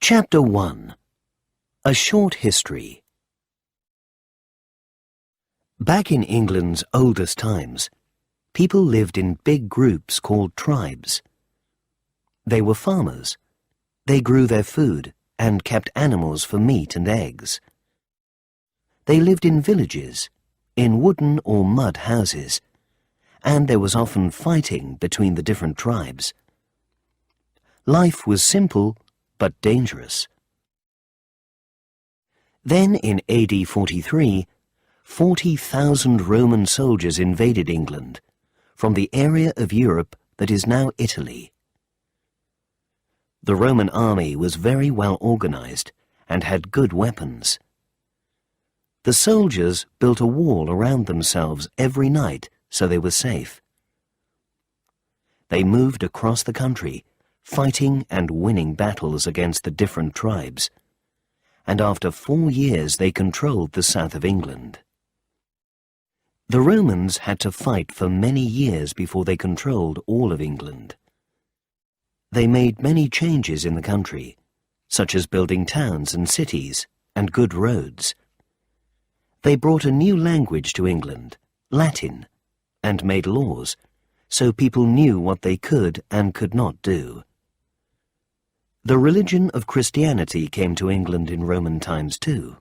Chapter 1. A Short History. Back in England's oldest times, people lived in big groups called tribes. They were farmers. They grew their food and kept animals for meat and eggs. They lived in villages, in wooden or mud houses, and there was often fighting between the different tribes. Life was simple but dangerous. Then in AD 43, 40,000 Roman soldiers invaded England from the area of Europe that is now Italy. The Roman army was very well organized and had good weapons. The soldiers built a wall around themselves every night so they were safe. They moved across the country, fighting and winning battles against the different tribes, and after 4 years they controlled the south of England. The Romans had to fight for many years before they controlled all of England. They made many changes in the country, such as building towns and cities and good roads. They brought a new language to England, Latin, and made laws, so people knew what they could and could not do. The religion of Christianity came to England in Roman times too.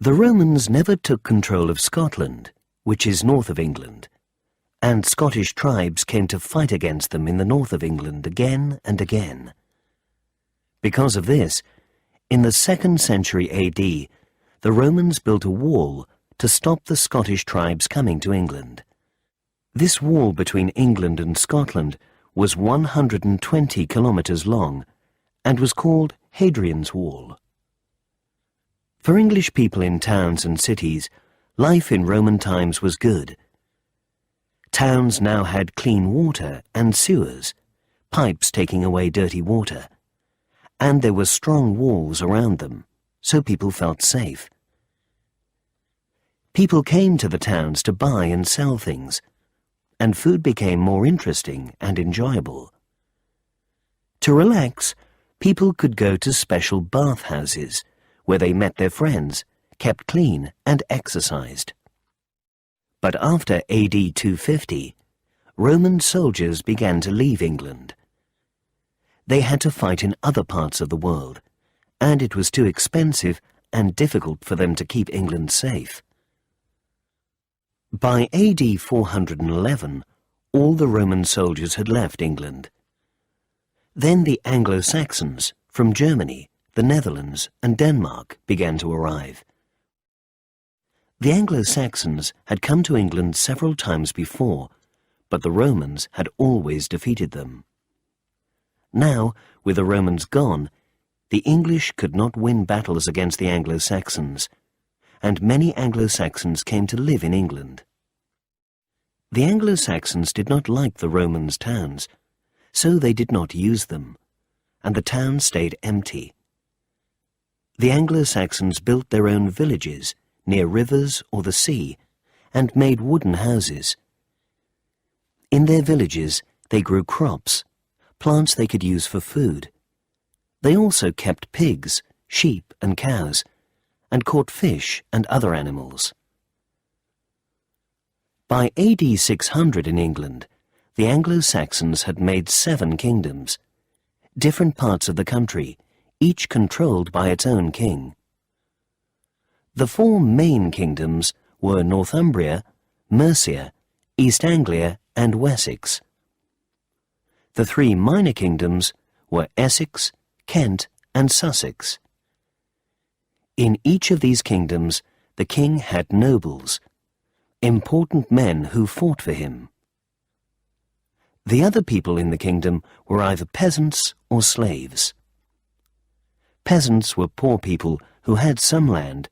The Romans never took control of Scotland, which is north of England, and Scottish tribes came to fight against them in the north of England again and again. Because of this, in the 2nd century AD, the Romans built a wall to stop the Scottish tribes coming to England. This wall between England and Scotland was 120 kilometers long and was called Hadrian's Wall. For English people in towns and cities, life in Roman times was good. Towns now had clean water and sewers, pipes taking away dirty water, and there were strong walls around them, so people felt safe. People came to the towns to buy and sell things, and food became more interesting and enjoyable. To relax, people could go to special bathhouses, where they met their friends, kept clean, and exercised. But after AD 250, Roman soldiers began to leave England. They had to fight in other parts of the world, and it was too expensive and difficult for them to keep England safe. By AD 411, all the Roman soldiers had left England. Then the Anglo-Saxons from Germany, the Netherlands, and Denmark began to arrive. The Anglo-Saxons had come to England several times before, but the Romans had always defeated them. Now, with the Romans gone, the English could not win battles against the Anglo-Saxons, and many Anglo-Saxons came to live in England. The Anglo-Saxons did not like the Romans' towns, so they did not use them, and the towns stayed empty. The Anglo-Saxons built their own villages near rivers or the sea, and made wooden houses. In their villages they grew crops, plants they could use for food. They also kept pigs, sheep and cows, and caught fish and other animals. By AD 600 in England, the Anglo-Saxons had made 7 kingdoms, different parts of the country, each controlled by its own king. The 4 main kingdoms were Northumbria, Mercia, East Anglia, and Wessex. The 3 minor kingdoms were Essex, Kent, and Sussex. In each of these kingdoms, the king had nobles, important men who fought for him. The other people in the kingdom were either peasants or slaves. Peasants were poor people who had some land,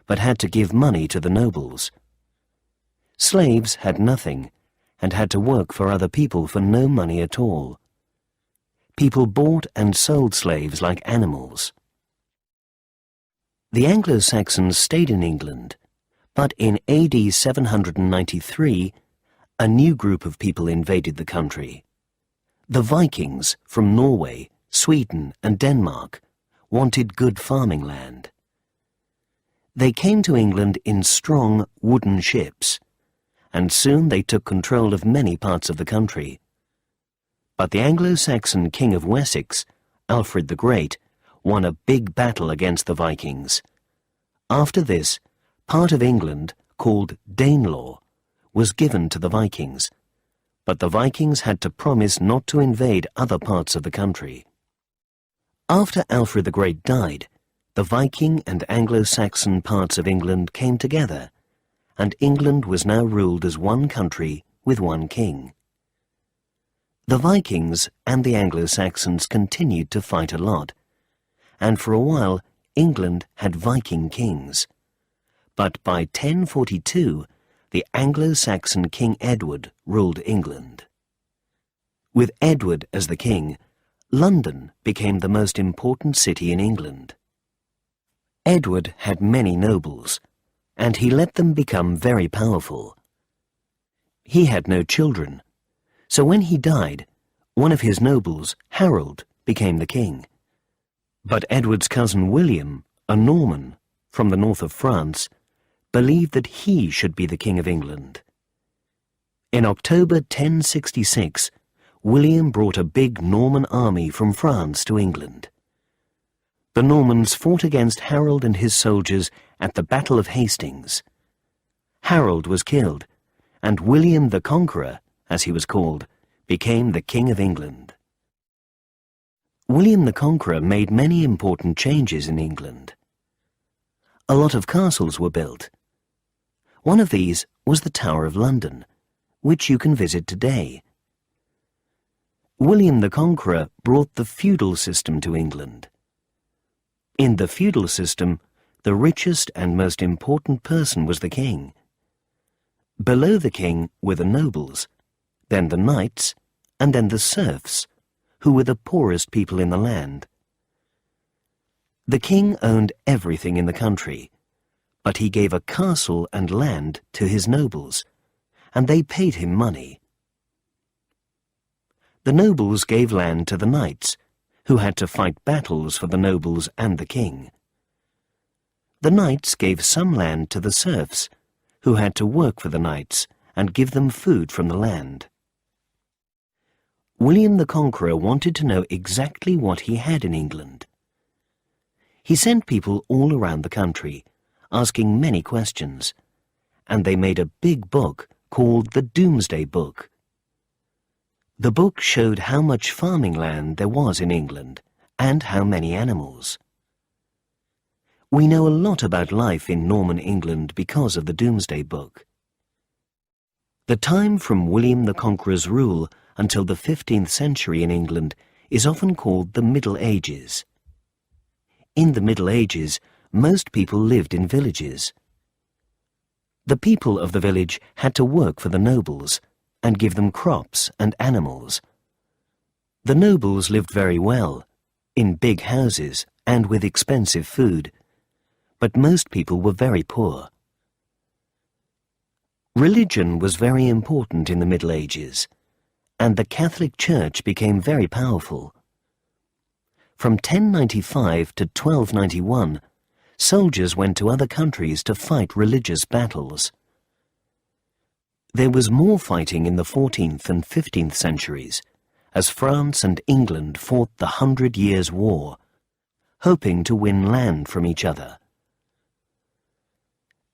but had to give money to the nobles. Slaves had nothing, and had to work for other people for no money at all. People bought and sold slaves like animals. The Anglo-Saxons stayed in England, but in AD 793, a new group of people invaded the country. The Vikings from Norway Sweden and Denmark wanted good farming land. They came to England in strong wooden ships, and soon they took control of many parts of the country. But the Anglo-Saxon King of Wessex, Alfred the Great, won a big battle against the Vikings. After this, part of England, called Danelaw, was given to the Vikings, but the Vikings had to promise not to invade other parts of the country. After Alfred the Great died, the Viking and Anglo-Saxon parts of England came together, and England was now ruled as one country with one king. The Vikings and the Anglo-Saxons continued to fight a lot, and for a while England had Viking kings. But by 1042, the Anglo-Saxon King Edward ruled England. With Edward as the king, London became the most important city in England. Edward had many nobles, and he let them become very powerful. He had no children, so when he died, one of his nobles, Harold, became the king. But Edward's cousin William, a Norman from the north of France, believed that he should be the King of England. In October 1066, William brought a big Norman army from France to England. The Normans fought against Harold and his soldiers at the Battle of Hastings. Harold was killed, and William the Conqueror, as he was called, became the King of England. William the Conqueror made many important changes in England. A lot of castles were built. One of these was the Tower of London, which you can visit today. William the Conqueror brought the feudal system to England. In the feudal system, the richest and most important person was the king. Below the king were the nobles, then the knights, and then the serfs, who were the poorest people in the land. The king owned everything in the country, but he gave a castle and land to his nobles, and they paid him money. The nobles gave land to the knights, who had to fight battles for the nobles and the king. The knights gave some land to the serfs, who had to work for the knights and give them food from the land. William the Conqueror wanted to know exactly what he had in England. He sent people all around the country, asking many questions, and they made a big book called the Domesday Book. The book showed how much farming land there was in England and how many animals. We know a lot about life in Norman England because of the Domesday Book. The time from William the Conqueror's rule until the 15th century in England is often called the Middle Ages. In the Middle Ages, most people lived in villages. The people of the village had to work for the nobles and give them crops and animals. The nobles lived very well, in big houses and with expensive food, but most people were very poor. Religion was very important in the Middle Ages, and the Catholic Church became very powerful. From 1095 to 1291, soldiers went to other countries to fight religious battles. There was more fighting in the 14th and 15th centuries, as France and England fought the 100 Years' War, hoping to win land from each other.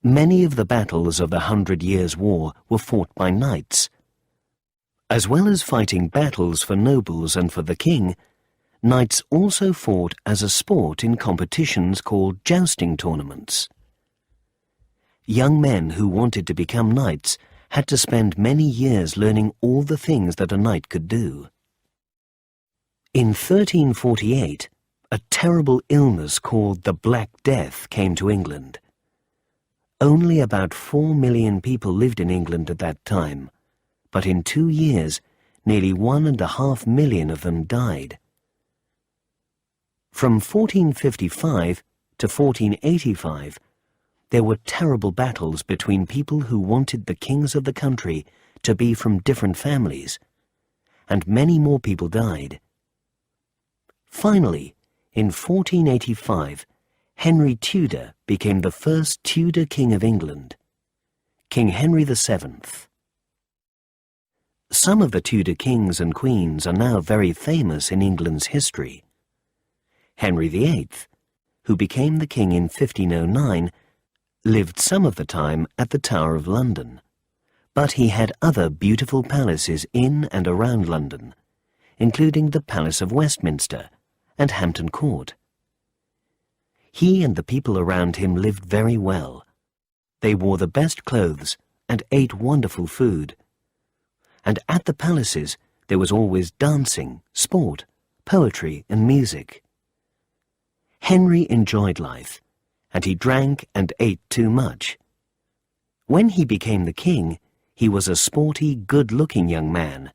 Many of the battles of the 100 Years' War were fought by knights. As well as fighting battles for nobles and for the king, knights also fought as a sport in competitions called jousting tournaments. Young men who wanted to become knights had to spend many years learning all the things that a knight could do. In 1348, a terrible illness called the Black Death came to England. Only about 4 million people lived in England at that time, but in 2 years, nearly 1.5 million of them died. From 1455 to 1485, there were terrible battles between people who wanted the kings of the country to be from different families, and many more people died. Finally, in 1485, Henry Tudor became the first Tudor King of England, King Henry VII. Some of the Tudor kings and queens are now very famous in England's history. Henry VIII, who became the king in 1509, lived some of the time at the Tower of London, but he had other beautiful palaces in and around London, including the Palace of Westminster and Hampton Court. He and the people around him lived very well. They wore the best clothes and ate wonderful food. And at the palaces there was always dancing, sport, poetry and music. Henry enjoyed life, and he drank and ate too much. When he became the king, he was a sporty, good-looking young man,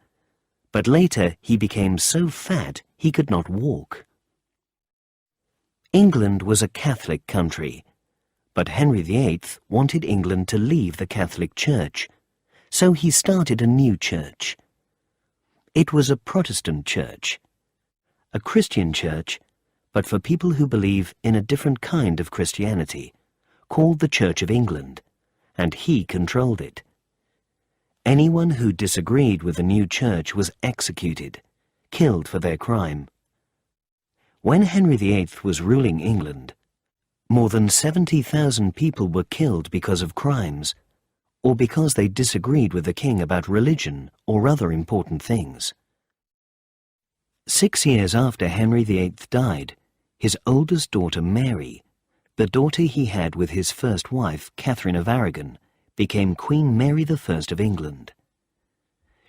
but later he became so fat he could not walk. England was a Catholic country, but Henry VIII wanted England to leave the Catholic Church, so he started a new church. It was a Protestant church, a Christian church, but for people who believe in a different kind of Christianity, called the Church of England, and he controlled it. Anyone who disagreed with the new church was executed, killed for their crime. When Henry VIII was ruling England, more than 70,000 people were killed because of crimes, or because they disagreed with the king about religion or other important things. 6 years after Henry VIII died, his oldest daughter Mary, the daughter he had with his first wife, Catherine of Aragon, became Queen Mary I of England.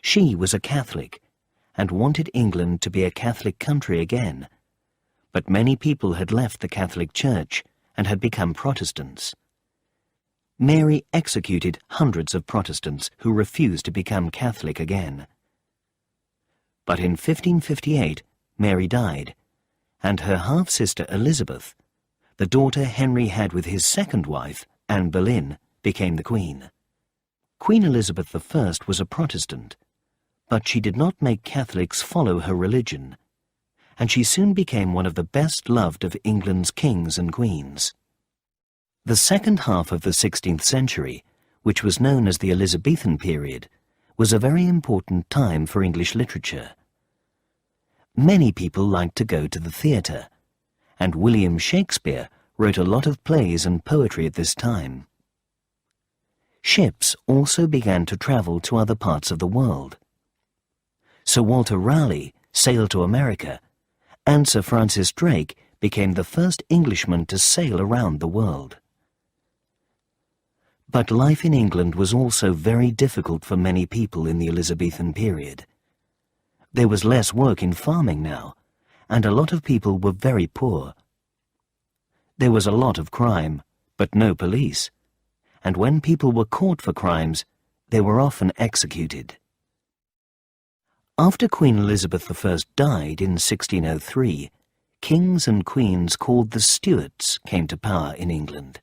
She was a Catholic and wanted England to be a Catholic country again, but many people had left the Catholic Church and had become Protestants. Mary executed hundreds of Protestants who refused to become Catholic again. But in 1558, Mary died, and her half-sister Elizabeth, the daughter Henry had with his second wife, Anne Boleyn, became the queen. Queen Elizabeth I was a Protestant, but she did not make Catholics follow her religion, and she soon became one of the best-loved of England's kings and queens. The second half of the 16th century, which was known as the Elizabethan period, was a very important time for English literature. Many people liked to go to the theatre, and William Shakespeare wrote a lot of plays and poetry at this time. Ships also began to travel to other parts of the world. Sir Walter Raleigh sailed to America, and Sir Francis Drake became the first Englishman to sail around the world. But life in England was also very difficult for many people in the Elizabethan period. There was less work in farming now, and a lot of people were very poor. There was a lot of crime, but no police, and when people were caught for crimes, they were often executed. After Queen Elizabeth I died in 1603, kings and queens called the Stuarts came to power in England.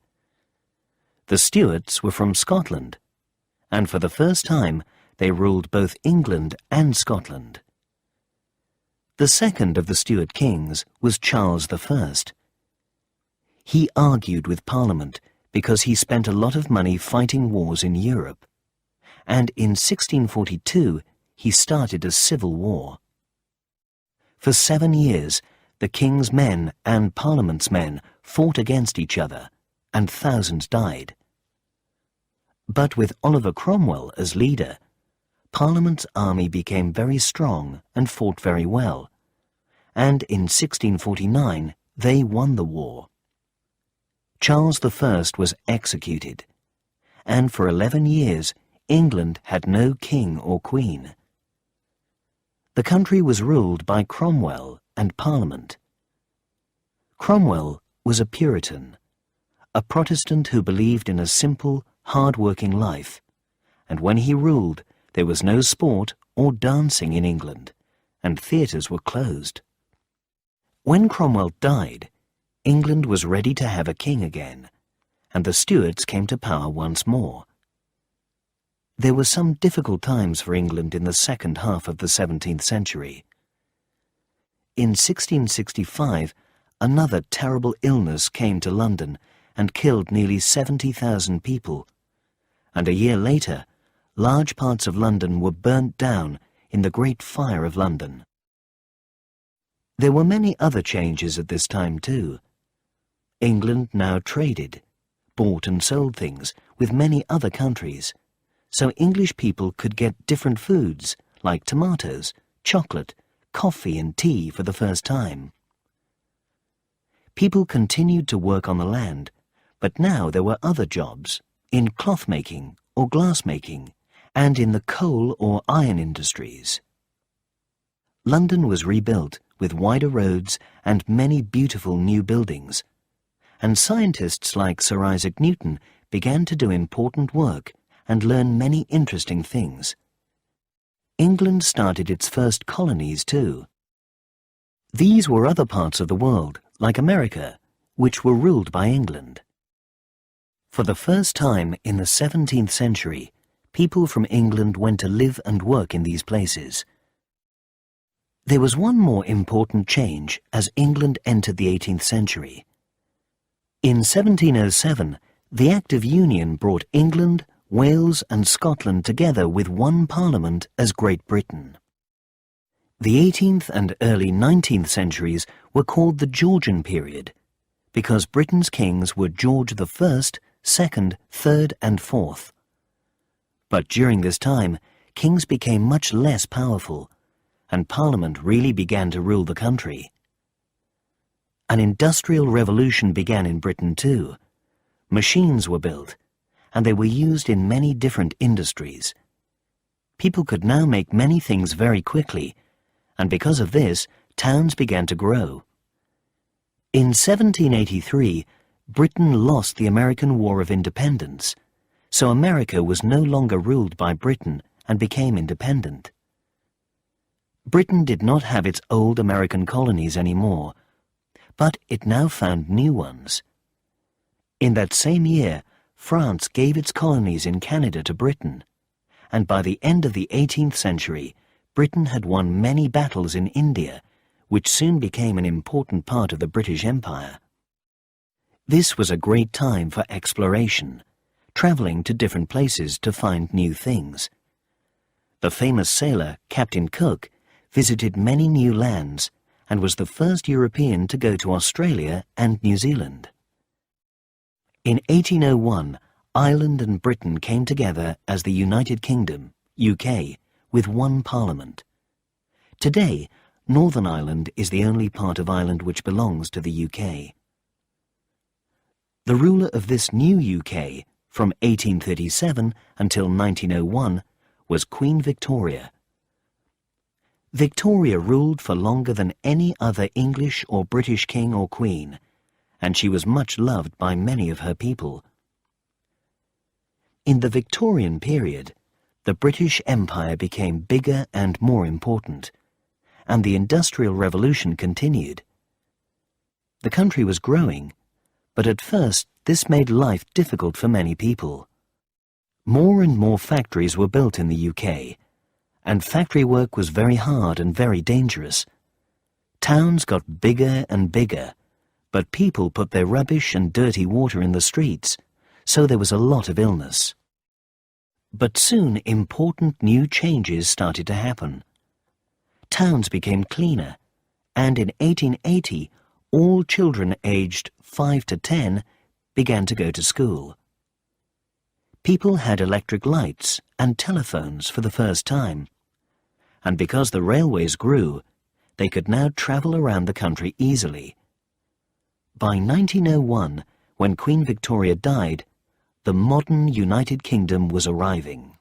The Stuarts were from Scotland, and for the first time they ruled both England and Scotland. The second of the Stuart kings was Charles I. He argued with Parliament because he spent a lot of money fighting wars in Europe, and in 1642 he started a civil war. For 7 years, the king's men and Parliament's men fought against each other, and thousands died. But with Oliver Cromwell as leader, Parliament's army became very strong and fought very well, and in 1649 they won the war. Charles I was executed, and for 11 years England had no king or queen. The country was ruled by Cromwell and Parliament. Cromwell was a Puritan, a Protestant who believed in a simple, hard-working life, and when he ruled, there was no sport or dancing in England, and theatres were closed. When Cromwell died, England was ready to have a king again, and the Stuarts came to power once more. There were some difficult times for England in the second half of the 17th century. In 1665, another terrible illness came to London and killed nearly 70,000 people, and a year later, large parts of London were burnt down in the Great Fire of London. There were many other changes at this time too. England now traded, bought and sold things with many other countries, so English people could get different foods like tomatoes, chocolate, coffee and tea for the first time. People continued to work on the land, but now there were other jobs in cloth making or glass making and in the coal or iron industries. London was rebuilt with wider roads and many beautiful new buildings, and scientists like Sir Isaac Newton began to do important work and learn many interesting things. England started its first colonies too. These were other parts of the world, like America, which were ruled by England. For the first time in the 17th century, people from England went to live and work in these places. There was one more important change as England entered the 18th century. In 1707, the Act of Union brought England, Wales and Scotland together with one parliament as Great Britain. The 18th and early 19th centuries were called the Georgian period because Britain's kings were George I, II, III and IV. But during this time, kings became much less powerful and Parliament really began to rule the country. An industrial revolution began in Britain too. Machines were built, and they were used in many different industries. People could now make many things very quickly, and because of this, towns began to grow. In 1783, Britain lost the American War of Independence, so America was no longer ruled by Britain and became independent. Britain did not have its old American colonies anymore, but it now found new ones. In that same year, France gave its colonies in Canada to Britain, and by the end of the 18th century, Britain had won many battles in India, which soon became an important part of the British Empire. This was a great time for exploration, travelling to different places to find new things. The famous sailor, Captain Cook, visited many new lands and was the first European to go to Australia and New Zealand. In 1801, Ireland and Britain came together as the United Kingdom, UK, with one parliament. Today, Northern Ireland is the only part of Ireland which belongs to the UK. The ruler of this new UK, from 1837 until 1901, was Queen Victoria. Victoria ruled for longer than any other English or British king or queen, and she was much loved by many of her people. In the Victorian period, the British Empire became bigger and more important, and the Industrial Revolution continued. The country was growing, but at first this made life difficult for many people. More and more factories were built in the UK, and factory work was very hard and very dangerous. Towns got bigger and bigger, but people put their rubbish and dirty water in the streets, so there was a lot of illness. But soon important new changes started to happen. Towns became cleaner, and in 1880 all children aged 5 to 10 began to go to school. People had electric lights and telephones for the first time, and because the railways grew, they could now travel around the country easily. By 1901, when Queen Victoria died, the modern United Kingdom was arriving.